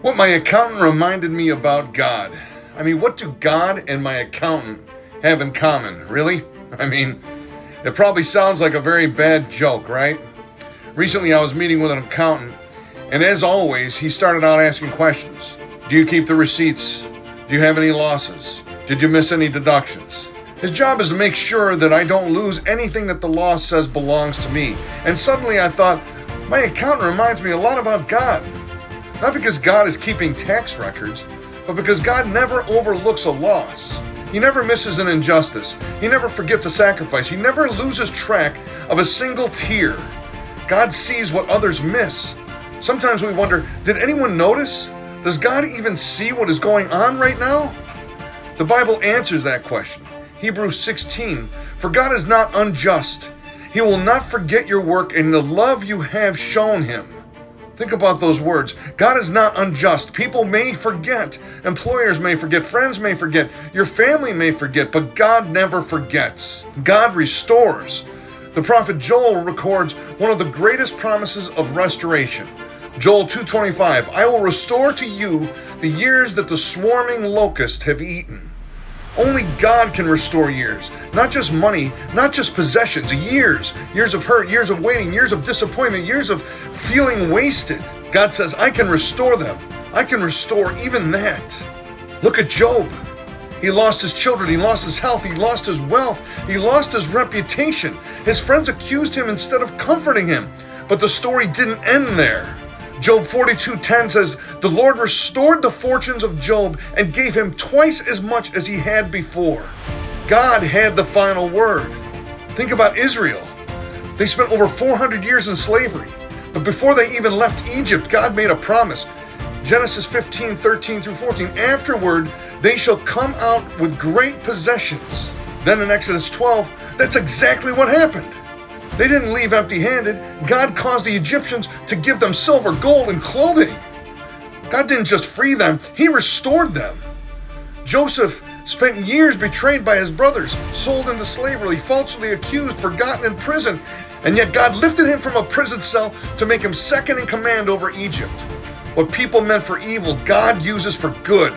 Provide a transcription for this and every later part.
What my accountant reminded me about God. I mean, what do God and my accountant have in common? Really? I mean, it probably sounds like a very bad joke, right? Recently, I was meeting with an accountant, and as always, he started out asking questions. Do you keep the receipts? Do you have any losses? Did you miss any deductions? His job is to make sure that I don't lose anything that the law says belongs to me. And suddenly I thought, my accountant reminds me a lot about God. Not because God is keeping tax records, but because God never overlooks a loss. He never misses an injustice. He never forgets a sacrifice. He never loses track of a single tear. God sees what others miss. Sometimes we wonder, did anyone notice? Does God even see what is going on right now? The Bible answers that question. Hebrews 16, for God is not unjust. He will not forget your work and the love you have shown him. Think about those words. God is not unjust. People may forget. Employers may forget. Friends may forget. Your family may forget. But God never forgets. God restores. The prophet Joel records one of the greatest promises of restoration. Joel 2:25, I will restore to you the years that the swarming locust have eaten. Only God can restore years, not just money, not just possessions, years of hurt, years of waiting, years of disappointment, years of feeling wasted. God says, I can restore them. I can restore even that. Look at Job. He lost his children, he lost his health, he lost his wealth, he lost his reputation. His friends accused him instead of comforting him, but the story didn't end there. Job 42:10 says, the Lord restored the fortunes of Job and gave him twice as much as he had before. God had the final word. Think about Israel. They spent over 400 years in slavery, but before they even left Egypt, God made a promise. Genesis 15:13-14, afterward, they shall come out with great possessions. Then in Exodus 12, that's exactly what happened. They didn't leave empty-handed. God caused the Egyptians to give them silver, gold, and clothing. God didn't just free them, he restored them. Joseph spent years betrayed by his brothers, sold into slavery, falsely accused, forgotten in prison, and yet God lifted him from a prison cell to make him second in command over Egypt. What people meant for evil, God uses for good.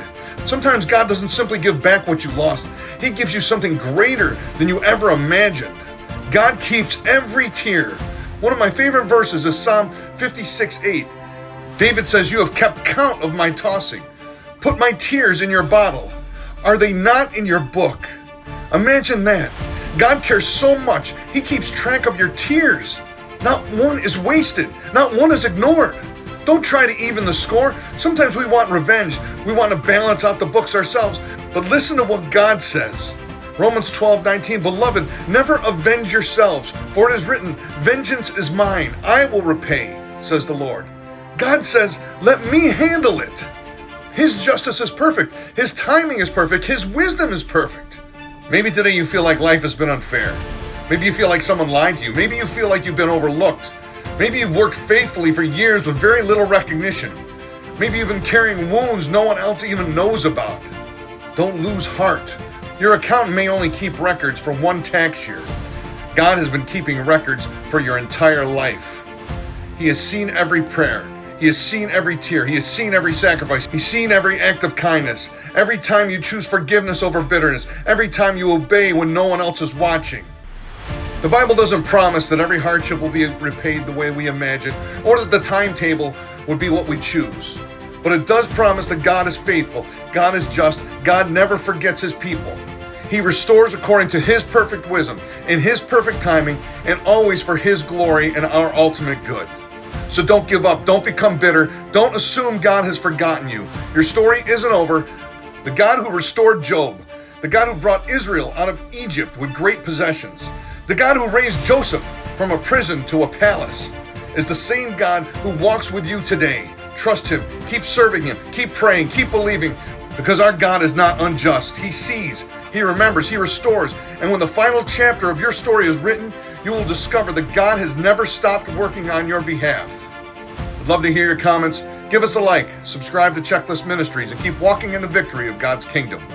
Sometimes God doesn't simply give back what you lost. He gives you something greater than you ever imagined. God keeps every tear. One of my favorite verses is Psalm 56:8. David says, you have kept count of my tossing. Put my tears in your bottle. Are they not in your book? Imagine that. God cares so much. He keeps track of your tears. Not one is wasted. Not one is ignored. Don't try to even the score. Sometimes we want revenge. We want to balance out the books ourselves. But listen to what God says. Romans 12:19, beloved, never avenge yourselves, for it is written, vengeance is mine, I will repay, says the Lord. God says, let me handle it. His justice is perfect. His timing is perfect. His wisdom is perfect. Maybe today you feel like life has been unfair. Maybe you feel like someone lied to you. Maybe you feel like you've been overlooked. Maybe you've worked faithfully for years with very little recognition. Maybe you've been carrying wounds no one else even knows about. Don't lose heart. Your accountant may only keep records for one tax year. God has been keeping records for your entire life. He has seen every prayer. He has seen every tear. He has seen every sacrifice. He's seen every act of kindness. Every time you choose forgiveness over bitterness. Every time you obey when no one else is watching. The Bible doesn't promise that every hardship will be repaid the way we imagine, or that the timetable would be what we choose. But it does promise that God is faithful, God is just, God never forgets his people. He restores according to his perfect wisdom, in his perfect timing, and always for his glory and our ultimate good. So don't give up, don't become bitter, don't assume God has forgotten you. Your story isn't over. The God who restored Job, the God who brought Israel out of Egypt with great possessions, the God who raised Joseph from a prison to a palace, is the same God who walks with you today. Trust him, keep serving him, keep praying, keep believing, because our God is not unjust. He sees, he remembers, he restores, and when the final chapter of your story is written, you will discover that God has never stopped working on your behalf. I'd love to hear your comments. Give us a like, subscribe to Checklist Ministries, and keep walking in the victory of God's kingdom.